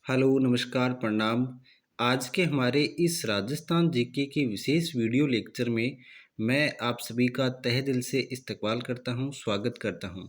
Hello, नमस्कार, प्रणाम। आज के हमारे इस राजस्थान जीके की विशेष वीडियो लेक्चर में मैं आप सभी का तहे दिल से इस्तकबाल करता हूं, स्वागत करता हूं।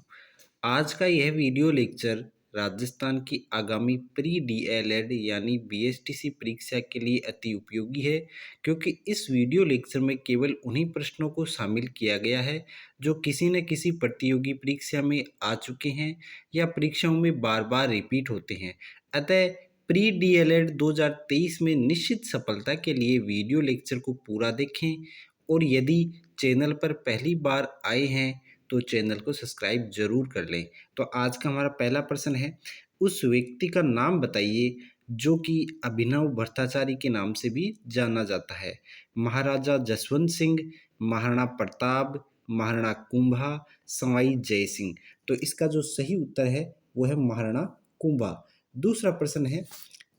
आज का यह वीडियो लेक्चर राजस्थान की आगामी प्री डीएलएड यानी बीएसटीसी परीक्षा के लिए अति उपयोगी है, क्योंकि इस वीडियो लेक्चर में केवल उन्हीं प्रश्नों को शामिल किया गया है जो किसी न किसी प्रतियोगी परीक्षा में आ चुके हैं या परीक्षाओं में बार बार रिपीट होते हैं। अतः प्री डीएलएड 2023 में निश्चित सफलता के लिए वीडियो लेक्चर को पूरा देखें और यदि चैनल पर पहली बार आए हैं तो चैनल को सब्सक्राइब जरूर कर लें। तो आज का हमारा पहला प्रश्न है, उस व्यक्ति का नाम बताइए जो कि अभिनव भट्टाचार्य के नाम से भी जाना जाता है। महाराजा जसवंत सिंह, महाराणा प्रताप, महाराणा कुंभा, सवाई जय सिंह। तो इसका जो सही उत्तर है वो है महाराणा कुंभा। दूसरा प्रश्न है,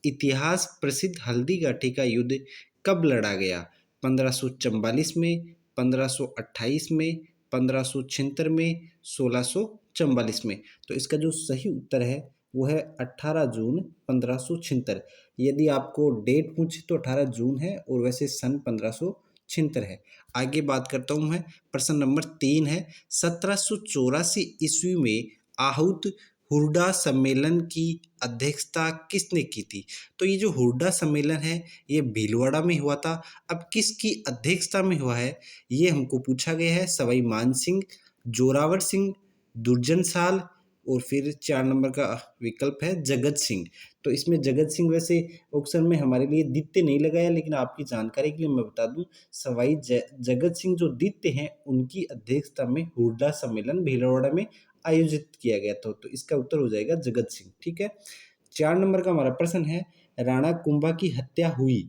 इतिहास प्रसिद्ध हल्दीघाटी का युद्ध कब लड़ा गया? 1544 में, 1528 में, 1576 में, 1644 में। तो इसका जो सही उत्तर है वो है 18 जून 1576। यदि आपको डेट पूछे तो 18 जून है और वैसे सन 1576 है। आगे बात करता हूँ मैं। प्रश्न नंबर 3 है, 1784 ईस्वी में आहूत हुरडा सम्मेलन की अध्यक्षता किसने की थी? तो ये जो हुरडा सम्मेलन है ये भीलवाड़ा में हुआ था। अब किसकी अध्यक्षता में हुआ है ये हमको पूछा गया है। सवाई मान सिंह, जोरावर सिंह, दुर्जन साल और फिर 4 नंबर का विकल्प है जगत सिंह। तो इसमें जगत सिंह वैसे ऑप्शन में हमारे लिए द्वितीय नहीं लगाया, लेकिन आपकी जानकारी के लिए मैं बता दूं, सवाई जगत सिंह जो द्वितीय हैं उनकी अध्यक्षता में हुरडा सम्मेलन भीलवाड़ा में आयोजित किया गया था। तो इसका उत्तर हो जाएगा जगत सिंह। ठीक है। 4 नंबर का हमारा प्रश्न है, राणा कुंभा की हत्या हुई,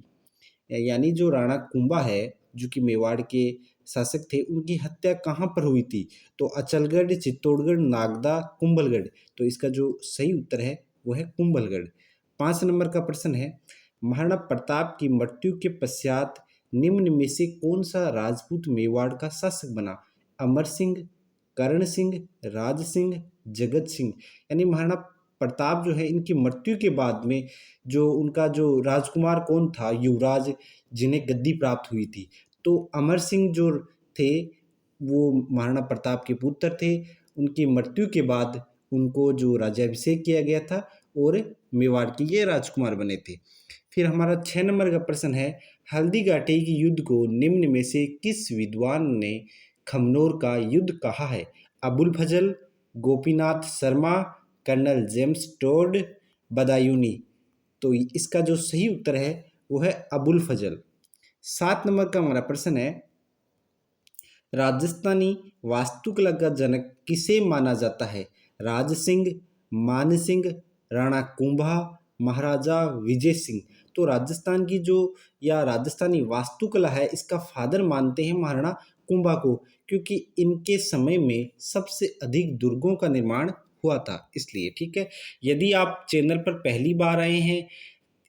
यानी जो राणा कुंभा है जो कि मेवाड़ के शासक थे, उनकी हत्या कहाँ पर हुई थी? तो अचलगढ़, चित्तौड़गढ़, नागदा, कुंभलगढ़। तो इसका जो सही उत्तर है वो है कुंभलगढ़। 5 नंबर का प्रश्न है, महाराणा प्रताप की मृत्यु के पश्चात निम्न में से कौन सा राजपूत मेवाड़ का शासक बना? अमर सिंह, करण सिंह, राज सिंह, जगत सिंह। यानी महाराणा प्रताप जो है इनकी मृत्यु के बाद में जो उनका जो राजकुमार कौन था, युवराज जिन्हें गद्दी प्राप्त हुई थी, तो अमर सिंह जो थे वो महाराणा प्रताप के पुत्र थे। उनकी मृत्यु के बाद उनको जो राज्याभिषेक किया गया था और मेवाड़ के ये राजकुमार बने थे। फिर हमारा 6 नंबर का प्रश्न है, हल्दीघाटी की युद्ध को निम्न में से किस विद्वान ने खमनोर का युद्ध कहा है? Abul Fazal, Gopinath Sharma, colonel James Tod, Badayuni. तो इसका जो सही उत्तर है वो है अबुल फजल। 7 नंबर का हमारा प्रश्न है, राजस्थानी वास्तुकला का जनक किसे माना जाता है? राज सिंह, मान सिंह, राणा कुंभा, महाराजा विजय सिंह। तो राजस्थान की जो या राजस्थानी वास्तुकला है इसका फादर मानते हैं महाराणा कुंभा को, क्योंकि इनके समय में सबसे अधिक दुर्गों का निर्माण हुआ था इसलिए। ठीक है। यदि आप चैनल पर पहली बार आए हैं,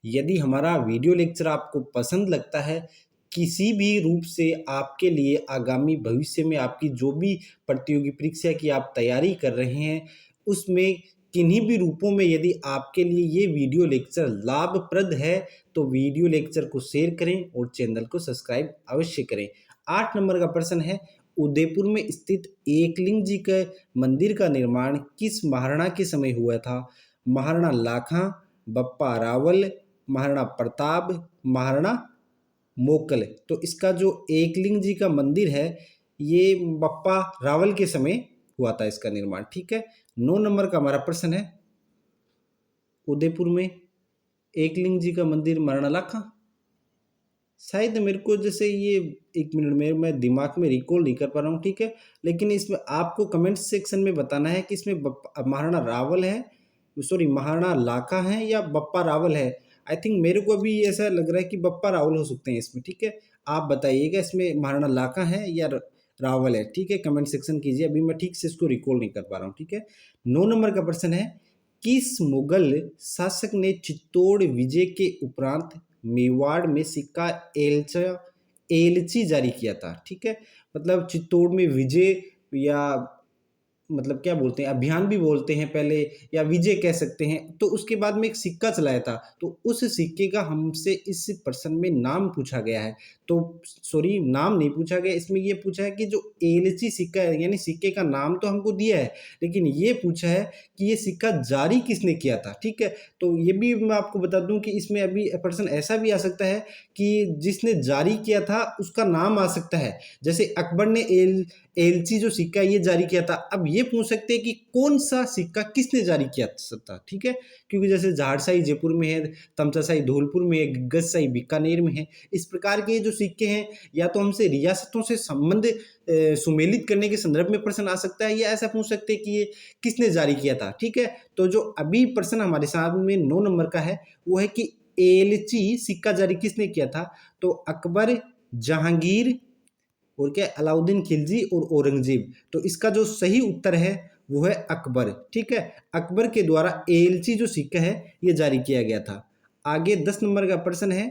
यदि हमारा वीडियो लेक्चर आपको पसंद लगता है, किसी भी रूप से आपके लिए आगामी भविष्य में आपकी जो भी प्रतियोगी परीक्षा की आप तैयारी कर रहे हैं उसमें किन्हीं भी रूपों में यदि आपके लिए ये वीडियो लेक्चर लाभप्रद है तो वीडियो लेक्चर को शेयर करें और चैनल को सब्सक्राइब अवश्य करें। 8 नंबर का प्रश्न है, उदयपुर में स्थित एकलिंग जी के मंदिर का निर्माण किस महाराणा के समय हुआ था? महाराणा लाखा, बप्पा रावल, महाराणा प्रताप, महाराणा मोकल। तो इसका जो एकलिंग जी का मंदिर है ये बप्पा रावल के समय हुआ था इसका निर्माण। ठीक है। 9 नंबर का हमारा प्रश्न है, उदयपुर में एकलिंग जी का मंदिर महाराणा लाखा, शायद मेरे को जैसे ये 1 मिनट में मैं दिमाग में रिकॉल नहीं कर पा रहा हूँ। ठीक है। लेकिन इसमें आपको कमेंट सेक्शन में बताना है कि इसमें महाराणा रावल है, सॉरी महाराणा लाखा है या बप्पा रावल है। आई थिंक मेरे को अभी ऐसा लग रहा है कि बप्पा रावल हो सकते हैं इसमें। ठीक है। आप बताइएगा इसमें महाराणा लाखा है या रावल है। ठीक है। कमेंट सेक्शन कीजिए, अभी मैं ठीक से इसको रिकॉल नहीं कर पा रहा हूँ। ठीक है। 9 नंबर का प्रश्न है, किस मुगल शासक ने चित्तौड़ विजय के उपरांत मेवाड़ में सिक्का एलची जारी किया था? ठीक है। मतलब चित्तौड़ में विजय या मतलब क्या बोलते हैं, अभियान भी बोलते हैं पहले, या विजय कह सकते हैं। तो उसके बाद में एक सिक्का चलाया था, तो उस सिक्के का हमसे इस प्रश्न में नाम पूछा गया है। तो सॉरी, नाम नहीं पूछा गया, इसमें ये पूछा है कि जो एलची सिक्का है, यानी सिक्के का नाम तो हमको दिया है, लेकिन ये पूछा है कि ये सिक्का जारी किसने किया था। ठीक है, तो ये भी मैं आपको बता दूं कि इसमें अभी प्रश्न ऐसा भी आ सकता है कि जिसने जारी किया था उसका नाम आ सकता है। जैसे अकबर ने एलची जो सिक्का ये जारी किया था, अब ये पूछ सकते हैं कि कौन सा सिक्का किसने जारी किया था। ठीक है, क्योंकि जैसे झाड़शाही जयपुर में है, तमसाशाही धौलपुर में है, गजशाही बीकानेर में है। इस प्रकार के जो सिक्के हैं, या तो हमसे रियासतों से संबंध सुमेलित करने के संदर्भ में प्रश्न आ सकता है, या ऐसा पूछ सकते हैं कि ये किसने जारी किया था। ठीक है, तो जो अभी प्रश्न हमारे सामने 9 नंबर का है, वो है कि एलची सिक्का जारी किसने किया था। तो अकबर, जहांगीर, और क्या, अलाउद्दीन खिलजी और औरंगजेब। तो इसका जो सही उत्तर है वो है अकबर। ठीक है, अकबर के द्वारा एलची जो सिक्का है ये जारी किया गया था। आगे 10 नंबर का प्रश्न है,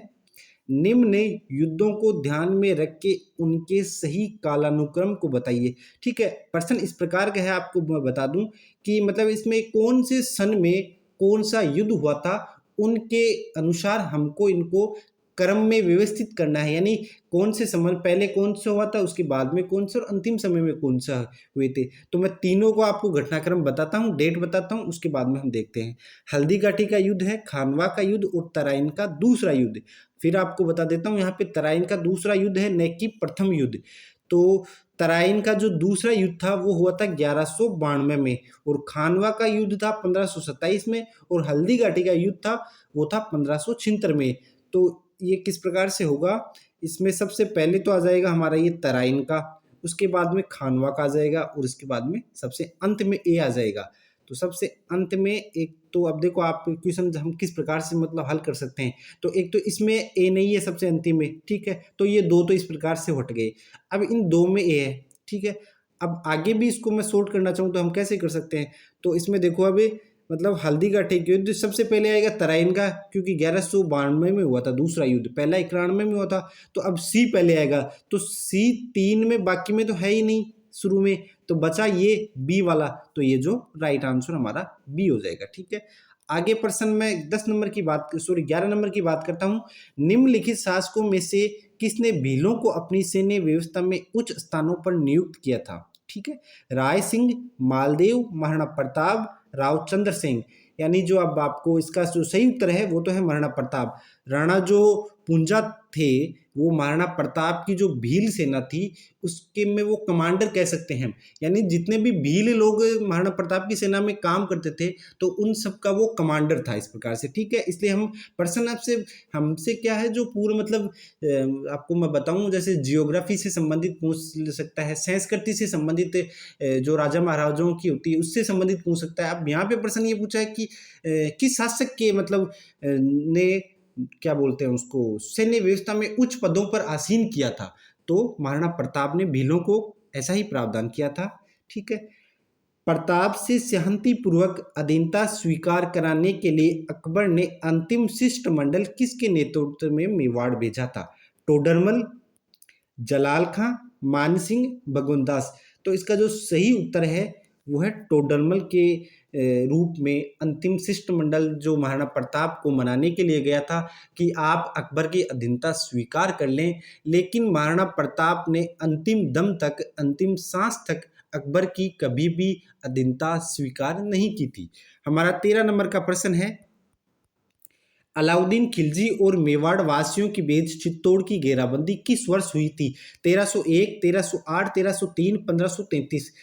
निम्न युद्धों को ध्यान में रख के उनके सही कालानुक्रम को बताइए। ठीक है, प्रश्न इस प्रकार का है, आपको मैं बता दूं कि मतलब इसमें कौन से सन में कौन सा युद्ध हुआ था, उनके अनुसार हमको इनको क्रम में व्यवस्थित करना है। यानी कौन से समय पहले कौन सा हुआ था, उसके बाद में कौन सा, और अंतिम समय में कौन सा हुए थे। तो मैं तीनों को आपको घटनाक्रम बताता हूँ, डेट बताता हूँ, उसके बाद में हम देखते हैं। हल्दी घाटी का युद्ध है, खानवा का युद्ध और तराइन का दूसरा युद्ध। फिर आपको बता देता हूँ, यहाँ पे तराइन का दूसरा युद्ध है, न कि प्रथम युद्ध। तो तराइन का जो दूसरा युद्ध था वो हुआ था 1192 में, और खानवा का युद्ध था 1527 में, और हल्दी घाटी का युद्ध था वो था 1576 में। तो ये किस प्रकार से होगा, इसमें सबसे पहले तो आ जाएगा हमारा ये तराइन का, उसके बाद में खानवा का आ जाएगा, और उसके बाद में सबसे अंत में ए आ जाएगा। तो सबसे अंत में एक, तो अब देखो आप क्वेश्चन हम किस प्रकार से मतलब हल कर सकते हैं। तो एक तो इसमें ए नहीं है सबसे अंतिम में, ठीक है, तो ये दो तो इस प्रकार से हट गए। अब इन दो में ए है, ठीक है। अब आगे भी इसको मैं सोल्व करना चाहूँ तो हम कैसे कर सकते हैं। तो इसमें देखो अभी मतलब हल्दी का ठीक युद्ध सबसे पहले आएगा तराइन का, क्योंकि 1192 में हुआ था दूसरा युद्ध, पहला 91 में हुआ था। तो अब सी पहले आएगा, तो सी 3 में, बाकी में तो है ही नहीं शुरू में, तो बचा ये बी वाला। तो ये जो राइट आंसर हमारा बी हो जाएगा। ठीक है, आगे प्रश्न में 10 नंबर की बात, सॉरी 11 नंबर की बात करता हूँ। निम्नलिखित शासकों में से किसने भीलों को अपनी सैन्य व्यवस्था में उच्च स्थानों पर नियुक्त किया था। ठीक है, राय सिंह, मालदेव, महाराणा प्रताप, राव चंद्र सिंह। यानी जो अब आपको इसका जो सही उत्तर है वो तो है महाराणा प्रताप। राणा जो पुंजा थे वो महाराणा प्रताप की जो भील सेना थी उसके में वो कमांडर कह सकते हैं। यानी जितने भी भील लोग महाराणा प्रताप की सेना में काम करते थे तो उन सब का वो कमांडर था, इस प्रकार से। ठीक है, इसलिए हम पर्सन आपसे हमसे क्या है जो पूरा मतलब आपको मैं बताऊं, जैसे जियोग्राफी से संबंधित पूछ सकता है, संस्कृति से संबंधित जो राजा महाराजाओं की होती है उससे संबंधित पूछ सकता है। अब यहाँ पे प्रश्न ये पूछा है कि किस शासक के मतलब ने क्या बोलते हैं उसको सैन्य व्यवस्था में उच्च पदों पर आसीन किया था। तो महाराणा प्रताप ने भीलों को ऐसा ही प्रावधान किया था। ठीक है, प्रताप से सहमति पूर्वक अधीनता स्वीकार कराने के लिए अकबर ने अंतिम शिष्टमंडल किसके नेतृत्व में मेवाड़ भेजा था। टोडरमल, जलाल खां, मानसिंह, भगवनदास। तो इसका जो सही उत्तर है वो है टोडरमल के रूप में अंतिम शिष्टमंडल जो महाराणा प्रताप को मनाने के लिए गया था कि आप अकबर की अधीनता स्वीकार कर लें। लेकिन महाराणा प्रताप ने अंतिम दम तक, अंतिम सांस तक अकबर की कभी भी अधीनता स्वीकार नहीं की थी। हमारा 13 नंबर का प्रश्न है, अलाउद्दीन खिलजी और मेवाड़ वासियों के बीच चित्तौड़ की घेराबंदी किस वर्ष हुई थी। 1301, 1308, 1303, 1533।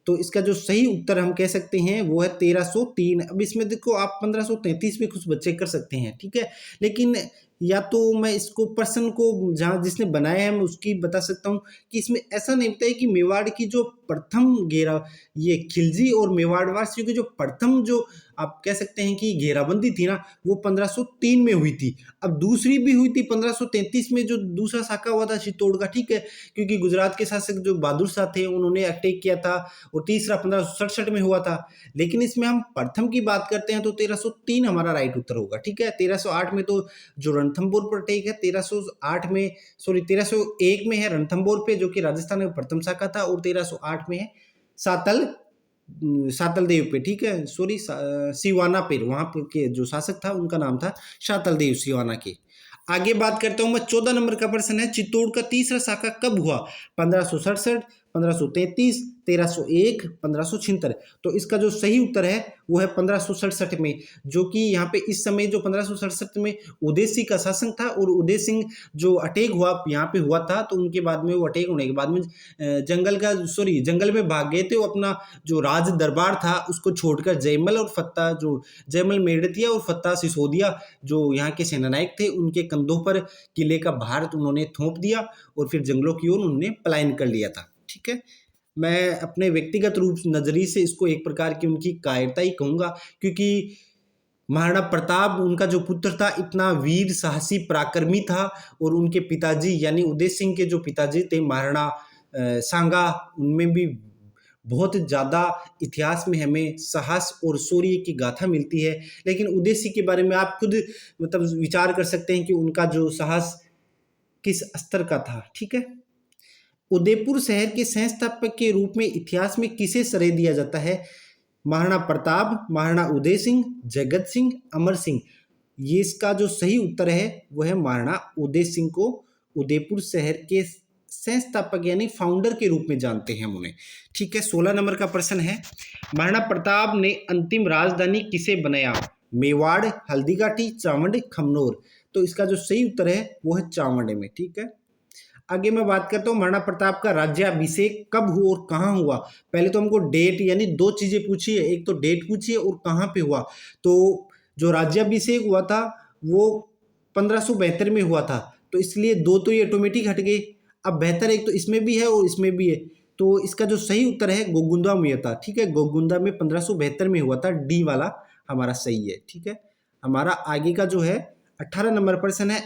तो इसका जो सही उत्तर हम कह सकते हैं वो है 1303। अब इसमें देखो आप 1533 में कुछ बच्चे कर सकते हैं, ठीक है, लेकिन या तो मैं इसको पर्सन को जहाँ जिसने बनाया है मैं उसकी बता सकता हूँ कि इसमें ऐसा नहीं होता है कि मेवाड़ की जो प्रथम घेरा, ये खिलजी और मेवाड़ वासियों की जो प्रथम जो आप कह सकते हैं कि घेराबंदी थी ना वो 1503 में हुई थी। अब दूसरी भी हुई थी 1533 में, जो दूसरा साका हुआ था चित्तौड़ का, ठीक है, क्योंकि गुजरात के शासक जो बहादुर शाह थे उन्होंने अटैक किया था, और तीसरा 1567 में हुआ था। लेकिन इसमें हम प्रथम की बात करते हैं तो 1303 हमारा राइट उत्तर होगा। ठीक है, 1308 में तो जो रणथंभौर पर अटैक है, 1308 में, सॉरी 1301 में है रणथंभौर पे जो कि राजस्थान में प्रथम शाखा था, और 1308 में है सातल शातलदेव पे, ठीक है, सॉरी, सिवाना पे, वहाँ पे के जो शासक था उनका नाम था शातलदेव सिवाना के। आगे बात करता हूँ मैं, 14 नंबर का प्रश्न है, चित्तौड़ का तीसरा शाखा कब हुआ? 1567, 1533, 1301, 1576। तो इसका जो सही उत्तर है वो है 1567 में, जो कि यहाँ पे इस समय जो 1567 में उदय सिंह का शासन था, और उदय सिंह जो अटैक हुआ यहाँ पे हुआ था, तो उनके बाद में वो अटैक होने के बाद में जंगल में भाग गए थे। वो अपना जो राज दरबार था उसको छोड़कर जयमल और फत्ता, जो जयमल मेड़तिया और फत्ता सिसोदिया जो यहाँ के सेनानायक थे, उनके कंधों पर किले का भार उन्होंने थोप दिया और फिर जंगलों की ओर उन्होंने पलायन कर लिया था। ठीक है, मैं अपने व्यक्तिगत रूप नजरिए से इसको एक प्रकार की उनकी कायरता ही कहूंगा, क्योंकि महाराणा प्रताप उनका जो पुत्र था इतना वीर साहसी पराक्रमी था, और उनके पिताजी यानी उदय सिंह के जो पिताजी थे महाराणा सांगा, उनमें भी बहुत ज़्यादा इतिहास में हमें साहस और शौर्य की गाथा मिलती है। लेकिन उदय सिंह के बारे में आप खुद मतलब विचार कर सकते हैं कि उनका जो साहस किस स्तर का था। ठीक है, उदयपुर शहर के संस्थापक के रूप में इतिहास में किसे श्रेय दिया जाता है? महाराणा प्रताप, महाराणा उदय सिंह, जगत सिंह, अमर सिंह। ये इसका जो सही उत्तर है वो है महाराणा उदय सिंह को उदयपुर शहर के संस्थापक यानी फाउंडर के रूप में जानते हैं हम उन्हें। ठीक है, 16 नंबर का प्रश्न है, महाराणा प्रताप ने अंतिम राजधानी किसे बनाया? मेवाड़, हल्दीघाटी, चावंड, खमनोर। तो इसका जो सही उत्तर है वो है चावंड में। ठीक है, आगे मैं बात करता हूँ महाराणा प्रताप का राज्याभिषेक कब हुआ और कहाँ हुआ। पहले तो हमको डेट यानी दो चीजें पूछी है, एक तो डेट पूछी है और कहाँ पे हुआ। तो जो राज्याभिषेक हुआ था वो 1572 में हुआ था, तो इसलिए दो तो ये ऑटोमेटिक हट गए। अब बेहतर एक तो इसमें भी है और इसमें भी है, तो इसका जो सही उत्तर है गोगुंदा में था। ठीक है, गोगुंदा में 1572 में हुआ था, डी वाला हमारा सही है। ठीक है, हमारा आगे का जो है 18 नंबर प्रश्न है,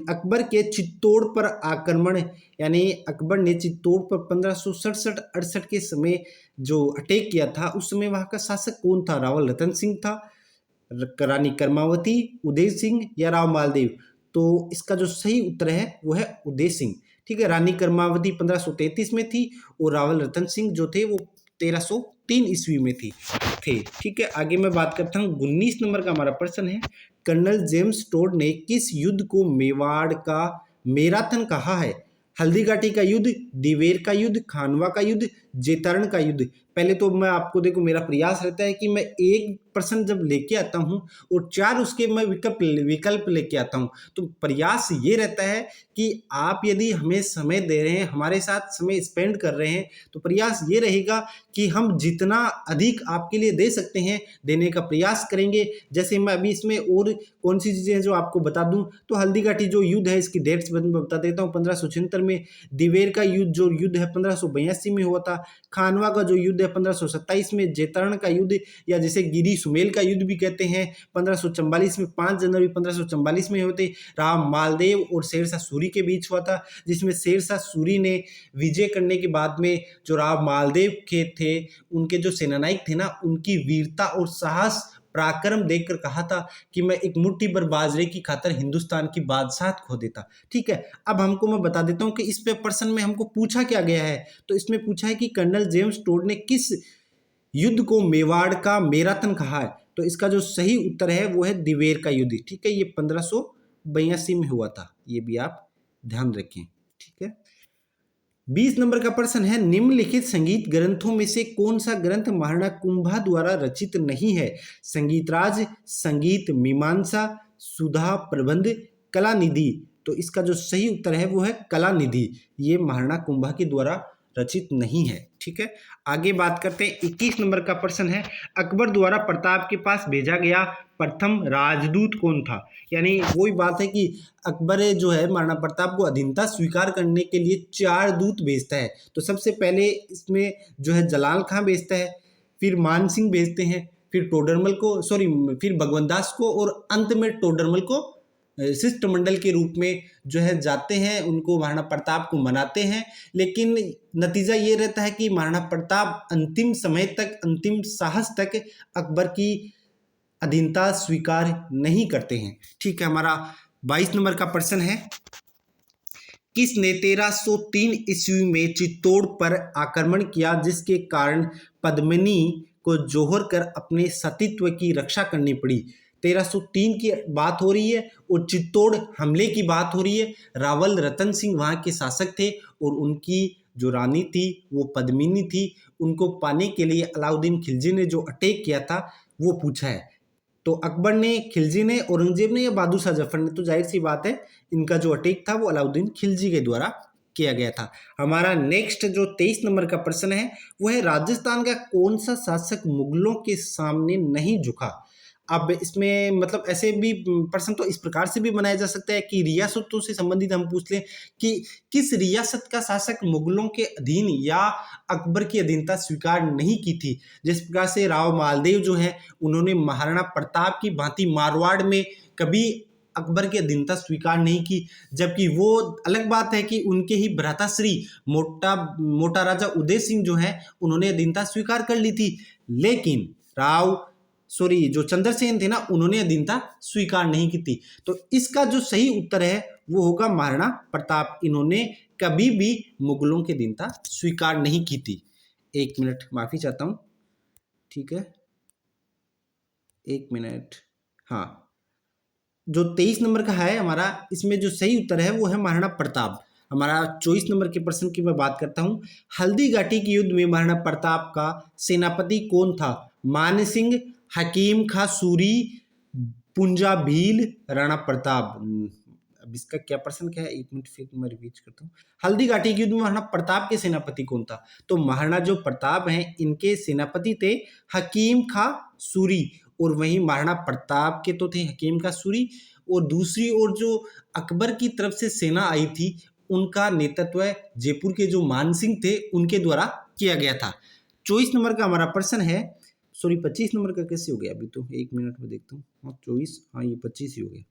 अकबर के चित्तौड़ पर आक्रमण यानी अकबर ने चित्तौड़ पर 1567-68 के समय जो अटैक किया था, उस समय वहां का शासक कौन था? रावल रतन सिंह था, रानी कर्मावती, उदय सिंह या राव मालदेव। तो इसका जो सही उत्तर है वो है उदय सिंह। ठीक है, रानी कर्मावती 1533 में थी और रावल रतन सिंह जो थे वो 1303 ईस्वी में थे। ठीक है, आगे मैं बात करता हूँ 19 नंबर का हमारा प्रश्न है, कर्नल जेम्स टोड ने किस युद्ध को मेवाड़ का मैराथन कहा है? हल्दीघाटी का युद्ध, दिवेर का युद्ध, खानवा का युद्ध, जेतरण का युद्ध। पहले तो मैं आपको देखो, मेरा प्रयास रहता है कि मैं एक प्रश्न जब लेके आता हूँ और चार उसके मैं विकल्प लेके आता हूँ, तो प्रयास ये रहता है कि आप यदि हमें समय दे रहे हैं, हमारे साथ समय स्पेंड कर रहे हैं, तो प्रयास ये रहेगा कि हम जितना अधिक आपके लिए दे सकते हैं देने का प्रयास करेंगे। जैसे मैं अभी इसमें और कौन सी चीज़ें जो आपको बता दूं, तो हल्दीघाटी जो युद्ध है इसकी डेट्स मैं बता देता हूँ। 1576 में, दिवेर का युद्ध जो युद्ध है 1582 में हुआ था, खानवा का जो युद्ध है 1527 में, जेतरण का युद्ध या जिसे गिरी सुमेल का युद्ध भी कहते हैं 1544 में, 5 जनवरी 1544 में होते। राम मालदेव और शेरशाह सूरी के बीच हुआ था, जिसमें शेरशाह सूरी ने विजय करने के बाद में जो राव मालदेव के थे, उनके जो सेनानायक थे ना, उनकी वीरता और साहस पराक्रम देखकर कहा था कि मैं एक मुट्ठी भर बाजरे की खातर हिंदुस्तान की बादशाहत खो देता। ठीक है, अब हमको मैं बता देता हूं कि इस पे प्रश्न में हमको पूछा क्या गया है। तो इसमें पूछा है कि कर्नल जेम्स टोड ने किस युद्ध को मेवाड़ का मैराथन कहा है? तो इसका जो सही उत्तर है वो है दिवेर का युद्ध। ठीक है, ये 1582 में हुआ था, ये भी आप ध्यान रखें। ठीक है, 20 नंबर का प्रश्न है, निम्नलिखित संगीत ग्रंथों में से कौन सा ग्रंथ महाराणा कुंभा द्वारा रचित नहीं है? संगीतराज, संगीत मीमांसा, सुधा प्रबंध, कलानिधि। तो इसका जो सही उत्तर है वो है कलानिधि, ये महाराणा कुंभा के द्वारा रचित नहीं है। ठीक है, आगे बात करते हैं 21 नंबर का प्रश्न है, अकबर द्वारा प्रताप के पास भेजा गया प्रथम राजदूत कौन था? यानी वही बात है कि अकबर जो है महाराणा प्रताप को अधीनता स्वीकार करने के लिए 4 दूत भेजता है। तो सबसे पहले इसमें जो है जलाल खां भेजता है, फिर मान सिंह भेजते हैं, फिर भगवंत दास को, और अंत में टोडरमल को शिष्टमंडल के रूप में जो है जाते हैं, उनको महाराणा प्रताप को मनाते हैं। लेकिन नतीजा ये रहता है कि महाराणा प्रताप अंतिम समय तक, अंतिम साहस तक अकबर की अधीनता स्वीकार नहीं करते हैं। ठीक है, हमारा 22 नंबर का प्रश्न है, किसने 1303 ईस्वी में चित्तौड़ पर आक्रमण किया, जिसके कारण पद्मिनी को जौहर कर अपने सतीत्व की रक्षा करनी पड़ी। 1303 की बात हो रही है और चित्तौड़ हमले की बात हो रही है। रावल रतन सिंह वहाँ के शासक थे और उनकी जो रानी थी वो पद्मिनी थी। उनको पाने के लिए अलाउद्दीन खिलजी ने जो अटैक किया था वो पूछा है। तो अकबर ने, खिलजी ने, औरंगजेब ने या बहादुर शाह जफर ने, तो जाहिर सी बात है इनका जो अटैक था वो अलाउद्दीन खिलजी के द्वारा किया गया था। हमारा नेक्स्ट जो 23 नंबर का प्रश्न है वो है, राजस्थान का कौन सा शासक मुगलों के सामने नहीं झुका। अब इसमें मतलब ऐसे भी प्रश्न तो इस प्रकार से भी बनाया जा सकता है कि रियासतों से संबंधित हम पूछ लें कि किस रियासत का शासक मुगलों के अधीन या अकबर की अधीनता स्वीकार नहीं की थी। जिस प्रकार से राव मालदेव जो है उन्होंने महाराणा प्रताप की भांति मारवाड़ में कभी अकबर की अधीनता स्वीकार नहीं की, जबकि वो अलग बात है कि उनके ही भ्राताश्री मोटा राजा उदय सिंह जो है उन्होंने अधीनता स्वीकार कर ली थी, लेकिन जो चंद्रसेन थे ना उन्होंने अधीनता स्वीकार नहीं की थी। तो इसका जो सही उत्तर है वो होगा महाराणा प्रताप। इन्होंने कभी भी मुगलों की अधीनता स्वीकार नहीं की थी। 1 मिनट, माफी चाहता हूं, ठीक है, 1 मिनट। हाँ, जो 23 नंबर का है हमारा, इसमें जो सही उत्तर है वो है महाराणा प्रताप। हमारा 24 नंबर के प्रश्न की मैं बात करता हूं। हल्दी घाटी के युद्ध में महाराणा प्रताप का सेनापति कौन था। मान सिंह, हकीम खां सूरी, पुंजा भील, राणा प्रताप। अब इसका क्या प्रश्न क्या है, 1 मिनट फिर मैं रिपीट करता हूँ। हल्दी घाटी के युद्ध में महाराणा प्रताप के सेनापति कौन था। तो महाराणा जो प्रताप हैं इनके सेनापति थे हकीम खां सूरी, और वहीं महाराणा प्रताप के तो थे हकीम खां सूरी, और दूसरी ओर जो अकबर की तरफ से सेना आई थी उनका नेतृत्व जयपुर के जो मान सिंह थे उनके द्वारा किया गया था। 24 नंबर का हमारा प्रश्न है, 25 नंबर का कैसे हो गया अभी, तो 1 मिनट में देखता हूँ। 24, हाँ ये 25 ही हो गया।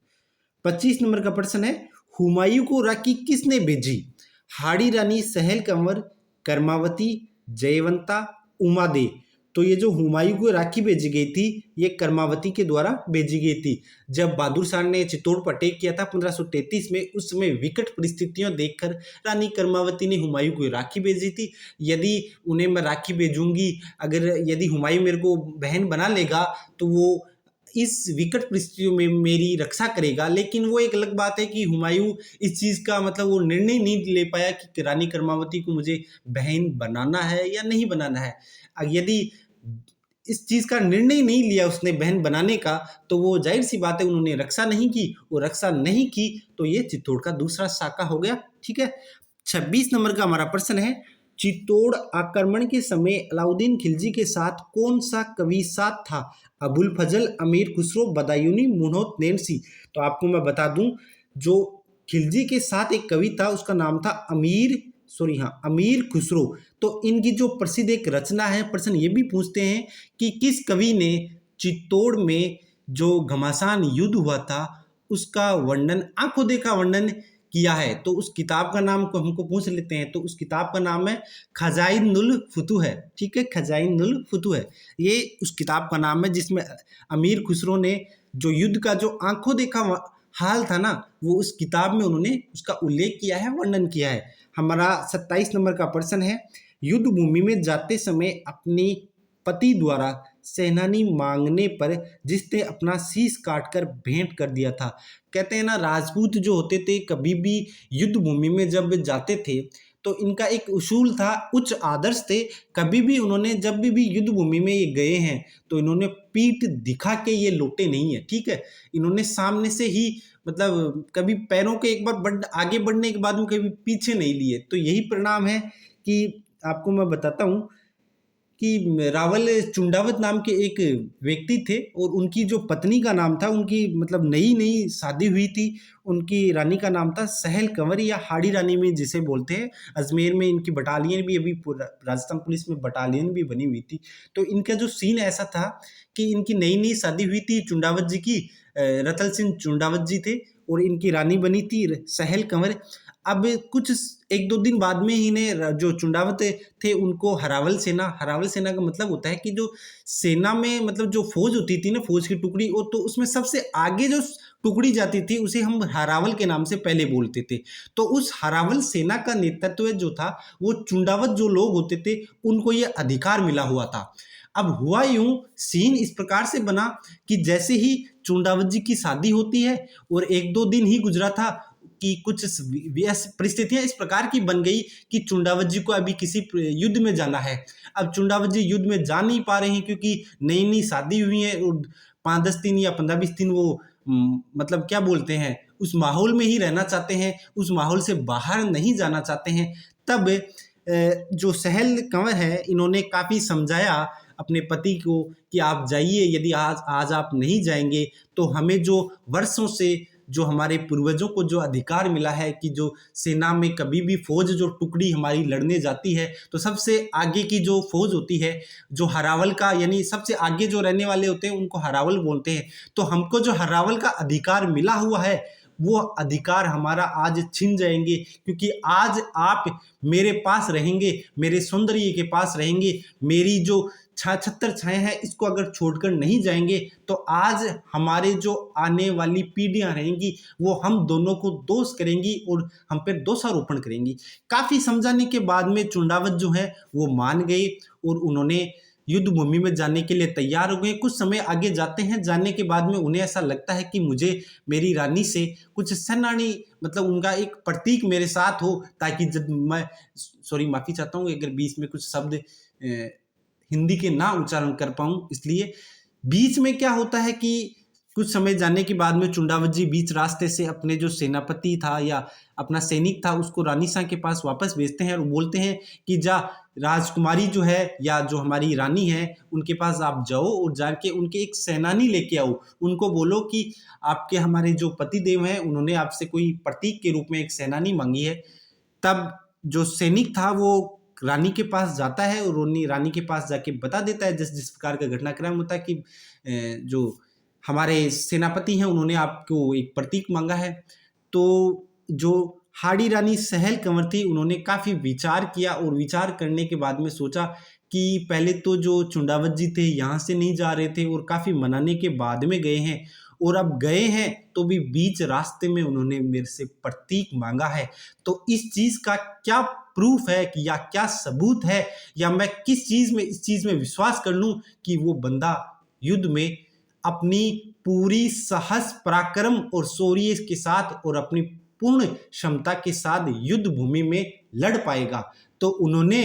25 नंबर का प्रश्न है, हुमायूं को राखी किसने भेजी। हाड़ी रानी, सहल कंवर, कर्मावती, जयवंता, उमा दे। तो ये जो हुमायूं को राखी भेजी गई थी ये कर्मावती के द्वारा भेजी गई थी। जब बहादुर शाह ने चित्तौड़ पर अटैक किया था 1533 में, उस समय विकट परिस्थितियां देखकर रानी कर्मावती ने हुमायूं को राखी भेजी थी। यदि उन्हें मैं राखी भेजूंगी, अगर यदि हुमायूं मेरे को बहन बना लेगा तो वो इस विकट परिस्थितियों में मेरी रक्षा करेगा। लेकिन वो एक अलग बात है कि हुमायूं इस चीज़ का मतलब वो निर्णय नहीं ले पाया कि रानी कर्मावती को मुझे बहन बनाना है या नहीं बनाना है। यदि इस चीज़ का निर्णय नहीं लिया उसने बहन बनाने का, तो वो जाहिर सी बात है उन्होंने रक्षा नहीं की, वो रक्षा नहीं की तो ये चित्तौड़ का दूसरा शाखा हो गया। ठीक है, 26 नंबर का हमारा प्रश्न है, चित्तौड़ आक्रमण के समय अलाउद्दीन खिलजी के साथ कौन सा कवि साथ था। अबुल फजल, अमीर खुसरो, बदायूनी, मुनोत नैनसी। तो आपको मैं बता दूं, जो खिलजी के साथ एक कवि था उसका नाम था अमीर खुसरो। तो इनकी जो प्रसिद्ध एक रचना है, प्रश्न ये भी पूछते हैं कि किस कवि ने चित्तौड़ में जो घमासान युद्ध हुआ था उसका वर्णन, आंखों देखा वर्णन किया है। तो उस किताब का नाम को हमको पूछ लेते हैं। तो उस किताब का नाम है खजाइनुल फुतूह है। ठीक है, खजाइनुल फुतूह है, ये उस किताब का नाम है जिसमें अमीर खुसरो ने जो युद्ध का जो आंखों देखा हाल था ना, वो उस किताब में उन्होंने उसका उल्लेख किया है, वर्णन किया है। हमारा 27 नंबर का प्रश्न है, युद्ध भूमि में जाते समय अपनी पति द्वारा सेनानी मांगने पर जिसने अपना शीश काटकर भेंट कर दिया था। कहते हैं ना, राजपूत जो होते थे कभी भी युद्ध भूमि में जब जाते थे तो इनका एक उसूल था, उच्च आदर्श थे। कभी भी उन्होंने जब भी युद्ध भूमि में ये गए हैं तो इन्होंने पीठ दिखा के ये लौटे नहीं है। ठीक है, इन्होंने सामने से ही मतलब कभी पैरों के एक बार आगे बढ़ने के बाद में कभी पीछे नहीं लिए। तो यही परिणाम है कि आपको मैं बताता हूँ कि रावल चुंडावत नाम के एक व्यक्ति थे और उनकी जो पत्नी का नाम था, उनकी मतलब नई शादी हुई थी, उनकी रानी का नाम था सहल कंवर या हाड़ी रानी में जिसे बोलते हैं। अजमेर में इनकी बटालियन भी, अभी राजस्थान पुलिस में बटालियन भी बनी हुई थी। तो इनका जो सीन ऐसा था कि इनकी नई शादी हुई थी चुंडावत जी की, रतल सिंह चुंडावत जी थे और इनकी रानी बनी थी सहल कंवर। अब कुछ 1-2 दिन बाद में ही ने जो चुंडावत थे उनको हरावल सेना का मतलब होता है कि जो सेना में मतलब जो फौज होती थी ना, फौज की टुकड़ी, और तो उसमें सबसे आगे जो टुकड़ी जाती थी उसे हम हरावल के नाम से पहले बोलते थे। तो उस हरावल सेना का नेतृत्व जो था वो चुंडावत जो लोग होते थे उनको ये अधिकार मिला हुआ था। अब हुआ यूं, सीन इस प्रकार से बना कि जैसे ही चुंडावत जी की शादी होती है और एक दो दिन ही गुजरा था कि कुछ परिस्थितियां इस प्रकार की बन गई कि चुंडावत जी को अभी किसी युद्ध में जाना है। अब चुंडावत जी युद्ध में जा नहीं पा रहे हैं क्योंकि नई नई शादी हुई है और 5-10 दिन या 15-20 दिन वो मतलब क्या बोलते हैं उस माहौल में ही रहना चाहते हैं, उस माहौल से बाहर नहीं जाना चाहते हैं। तब जो सहल कंवर है इन्होंने काफ़ी समझाया अपने पति को कि आप जाइए, यदि आज आप नहीं जाएंगे तो हमें जो वर्षों से जो हमारे पूर्वजों को जो अधिकार मिला है कि जो सेना में कभी भी फौज जो टुकड़ी हमारी लड़ने जाती है तो सबसे आगे की जो फौज होती है जो हरावल का यानी सबसे आगे जो रहने वाले होते हैं उनको हरावल बोलते हैं। तो हमको जो हरावल का अधिकार मिला हुआ है वो अधिकार हमारा आज छिन जाएंगे क्योंकि आज आप मेरे पास रहेंगे, मेरे सौंदर्य के पास रहेंगे, मेरी जो छत्र छाया है इसको अगर छोड़कर नहीं जाएंगे तो आज हमारे जो आने वाली पीढ़ियां रहेंगी वो हम दोनों को दोष करेंगी और हम पर दोषारोपण करेंगी। काफी समझाने के बाद में चुंडावत जो है वो मान गए और उन्होंने युद्ध भूमि में जाने के लिए तैयार हो गए। कुछ समय आगे जाते हैं, जाने के बाद में उन्हें ऐसा लगता है कि मुझे मेरी रानी से कुछ सेनानी मतलब उनका एक प्रतीक मेरे साथ हो ताकि जब मैं माफी चाहता हूँ अगर बीच में कुछ शब्द हिंदी के ना उच्चारण कर पाऊं, इसलिए बीच में क्या होता है कि कुछ समय जाने के बाद में चुंडावत जी बीच रास्ते से अपने जो सेनापति था या अपना सैनिक था उसको रानी सा के पास वापस भेजते हैं और बोलते हैं कि जा राजकुमारी जो है या जो हमारी रानी है उनके पास आप जाओ और जाके उनके एक सेनानी लेके आओ, उनको बोलो कि आपके हमारे जो पति देव हैं उन्होंने आपसे कोई प्रतीक के रूप में एक सेनानी मांगी है। तब जो सैनिक था वो रानी के पास जाता है और रानी के पास जाके बता देता है जिस जिस प्रकार का घटनाक्रम होता है कि जो हमारे सेनापति हैं उन्होंने आपको एक प्रतीक मांगा है। तो जो हाड़ी रानी सहल कंवर थी उन्होंने काफ़ी विचार किया और विचार करने के बाद में सोचा कि पहले तो जो चुंडावत जी थे यहाँ से नहीं जा रहे थे और काफ़ी मनाने के बाद में गए हैं और अब गए हैं तो भी बीच रास्ते में उन्होंने मेरे से प्रतीक मांगा है। तो इस चीज़ का क्या प्रूफ है कि या क्या सबूत है या मैं किस चीज़ में इस चीज़ में विश्वास कर लूँ कि वो बंदा युद्ध में अपनी पूरी साहस पराक्रम और शौर्य के साथ और अपनी पूर्ण क्षमता के साथ युद्ध भूमि में लड़ पाएगा। तो उन्होंने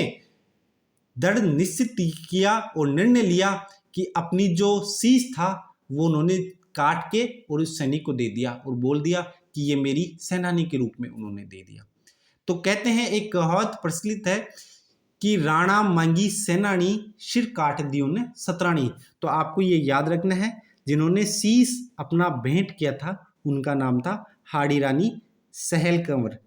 दृढ़ निश्चित किया और निर्णय लिया कि अपनी जो शीश था वो उन्होंने काट के और उस सैनिक को दे दिया और बोल दिया कि ये मेरी सेनानी के रूप में उन्होंने दे दिया। तो कहते हैं एक कहावत प्रचलित है कि राणा मांगी सेनानी सिर काट दी उन्हें सतरानी। तो आपको ये याद रखना है जिन्होंने शीश अपना भेंट किया था उनका नाम था हाड़ी रानी सहल कंवर।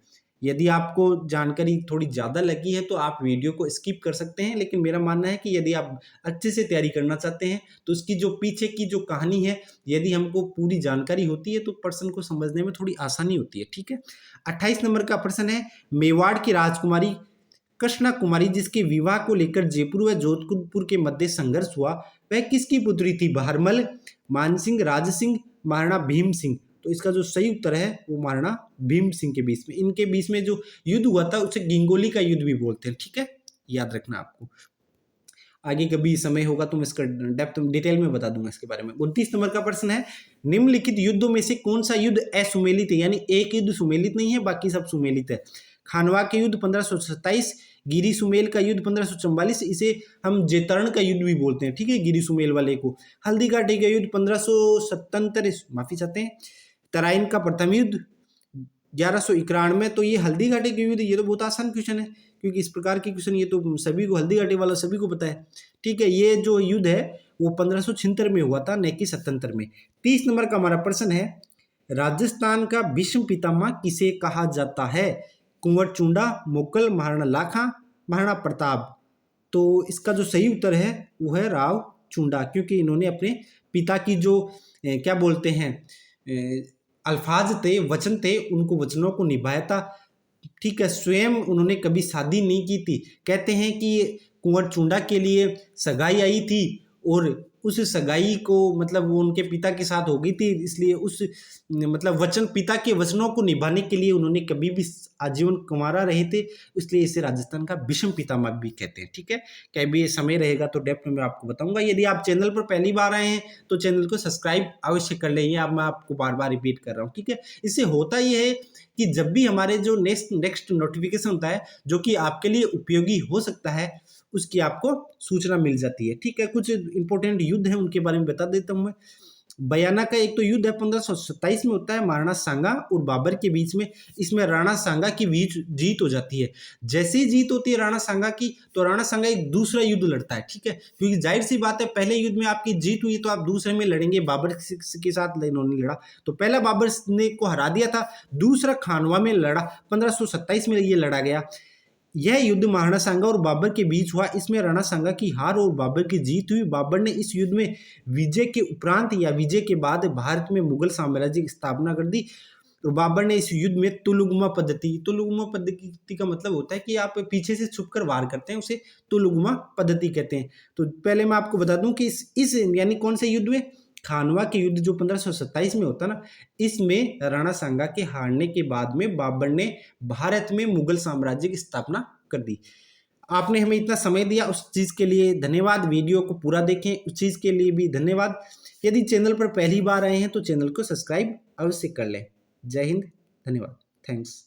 यदि आपको जानकारी थोड़ी ज़्यादा लगी है तो आप वीडियो को स्किप कर सकते हैं, लेकिन मेरा मानना है कि यदि आप अच्छे से तैयारी करना चाहते हैं तो उसकी जो पीछे की जो कहानी है यदि हमको पूरी जानकारी होती है तो प्रश्न को समझने में थोड़ी आसानी होती है। ठीक है, 28 नंबर का प्रश्न है, मेवाड़ की राजकुमारी कृष्णा कुमारी जिसके विवाह को लेकर जयपुर व जोधपुर के मध्य संघर्ष हुआ वह किसकी पुत्री थी? बहरमल, मानसिंह, राज सिंह, महाराणा भीम सिंह। तो इसका जो सही उत्तर है वो महाराणा भीम सिंह के बीच में, इनके बीच में जो युद्ध हुआ था उसे गिंगोली का युद्ध भी बोलते हैं। ठीक है, याद रखना आपको। आगे कभी समय होगा तो मैं इसका डेप्थ डिटेल में बता दूंगा इसके बारे में। 29 नंबर का प्रश्न है, निम्नलिखित युद्धों में से कौन सा युद्ध असुमेलित है? यानी एक युद्ध सुमेलित नहीं है, बाकी सब सुमेलित है। खानवा के युद्ध 1527, गिरी सुमेल का युद्ध 1544, इसे हम जेतरण का युद्ध भी बोलते हैं। ठीक है, गिरी सुमेल वाले को। हल्दी घाटी का युद्ध 1577, माफी चाहते हैं, तराइन का प्रथम युद्ध 1191। तो ये हल्दी घाटी के युद्ध, ये तो बहुत आसान क्वेश्चन है क्योंकि इस प्रकार के क्वेश्चन ये तो सभी को, हल्दी घाटी वाला सभी को पता है। ठीक है, ये जो युद्ध है वो 1576 में हुआ था, न कि 77 में। 30 नंबर का हमारा प्रश्न है, राजस्थान का भीष्म पितामह किसे कहा जाता है? कुंवर चुंडा, मोकल, महाराणा लाखा, महाराणा प्रताप। तो इसका जो सही उत्तर है वो है राव चुंडा, क्योंकि इन्होंने अपने पिता की जो क्या बोलते हैं अल्फाज थे, वचन थे, उनको वचनों को निभाया था। ठीक है, स्वयं उन्होंने कभी शादी नहीं की थी। कहते हैं कि कुंवर चुंडा के लिए सगाई आई थी और उस सगाई को मतलब वो उनके पिता के साथ हो गई थी, इसलिए उस मतलब वचन पिता के वचनों को निभाने के लिए उन्होंने कभी भी आजीवन कुंवारा रहे थे, इसलिए इसे राजस्थान का भीष्म पितामह भी कहते हैं। ठीक है, कभी ये समय रहेगा तो डेप्थ में मैं आपको बताऊंगा। यदि आप चैनल पर पहली बार आए हैं तो चैनल को सब्सक्राइब अवश्य कर लें, ये अब मैं आपको बार बार रिपीट कर रहा हूँ। ठीक है, इससे होता ये है कि जब भी हमारे जो नेक्स्ट नोटिफिकेशन होता है जो कि आपके लिए उपयोगी हो सकता है, उसकी आपको सूचना मिल जाती है। ठीक है, कुछ इंपॉर्टेंट युद्ध है उनके बारे में बता देता हूं मैं। बयाना का एक तो युद्ध है 1527 में होता है महाराणा सांगा और बाबर के बीच में। इसमें राणा सांगा की जीत हो जाती है। जैसे ही जीत होती है राणा सांगा की, तो राणा सांगा एक दूसरा युद्ध लड़ता है। ठीक है, क्योंकि जाहिर सी बात है पहले युद्ध में आपकी जीत हुई तो आप दूसरे में लड़ेंगे। बाबर के साथ इन्होंने लड़ा, तो पहला बाबर ने को हरा दिया था, दूसरा खानवा में लड़ा, 1527 में ये लड़ा गया। यह युद्ध महाराणा सांगा और बाबर के बीच हुआ। इसमें राणा सांगा की हार और बाबर की जीत हुई। बाबर ने इस युद्ध में विजय के उपरांत या विजय के बाद भारत में मुगल साम्राज्य की स्थापना कर दी। और बाबर ने इस युद्ध में तुलुगमा पद्धति का मतलब होता है कि आप पीछे से छुपकर वार करते हैं, उसे तुलुगमा पद्धति कहते हैं। तो पहले मैं आपको बता दूं कि इस यानी कौन से युद्ध में, खानवा के युद्ध जो 1527 में होता ना, इसमें राणा सांगा के हारने के बाद में बाबर ने भारत में मुगल साम्राज्य की स्थापना कर दी। आपने हमें इतना समय दिया, उस चीज़ के लिए धन्यवाद। वीडियो को पूरा देखें, उस चीज़ के लिए भी धन्यवाद। यदि चैनल पर पहली बार आए हैं तो चैनल को सब्सक्राइब अवश्य कर लें। जय हिंद, धन्यवाद, थैंक्स।